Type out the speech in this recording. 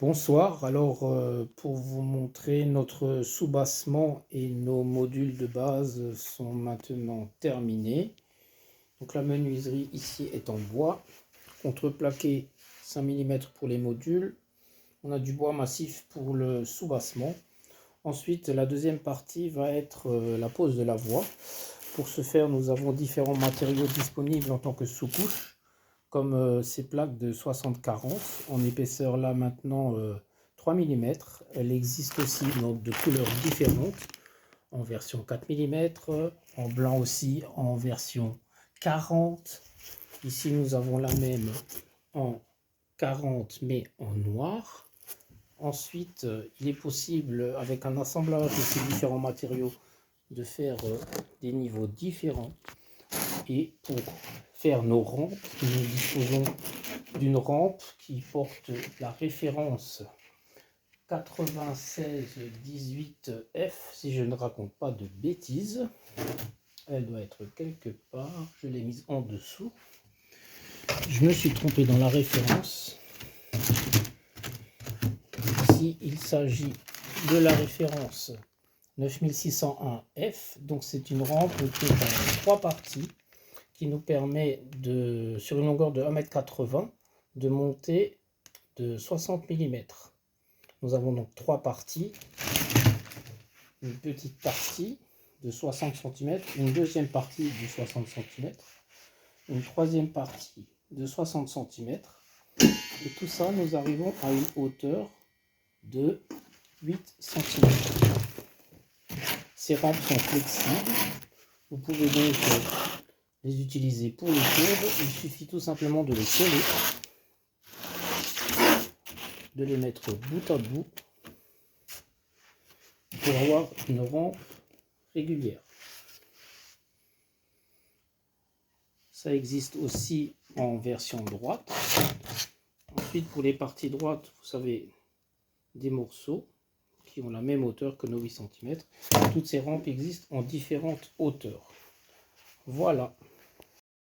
Bonsoir, alors pour vous montrer notre soubassement et nos modules de base sont maintenant terminés. Donc la menuiserie ici est en bois, contreplaqué 5 mm pour les modules. On a du bois massif pour le soubassement. Ensuite la deuxième partie va être la pose de la voie. Pour ce faire nous avons différents matériaux disponibles en tant que sous-couche, comme ces plaques de 60-40 en épaisseur là maintenant 3 mm. Elle existe aussi de couleurs différentes, en version 4 mm, en blanc aussi en version 40. Ici nous avons la même en 40 mais en noir. Ensuite il est possible avec un assemblage de ces différents matériaux de faire des niveaux différents. Et pour faire nos rampes, nous disposons d'une rampe qui porte la référence 9618F, si je ne raconte pas de bêtises. Elle doit être quelque part, je l'ai mise en dessous. Je me suis trompé dans la référence. Ici, il s'agit de la référence 9601F, donc c'est une rampe qui est en 3 parties, qui nous permet sur une longueur de 1,80 m de monter de 60 mm. Nous avons donc 3 parties, une petite partie de 60 cm, une deuxième partie de 60 cm, une troisième partie de 60 cm, et tout ça nous arrivons à une hauteur de 8 cm. Ces rampes sont flexibles, vous pouvez donc les utiliser pour les courbes. Il suffit tout simplement de les coller, de les mettre bout à bout pour avoir une rampe régulière. Ça existe aussi en version droite. Ensuite, pour les parties droites, vous avez des morceaux qui ont la même hauteur que nos 8 cm. Toutes ces rampes existent en différentes hauteurs. Voilà.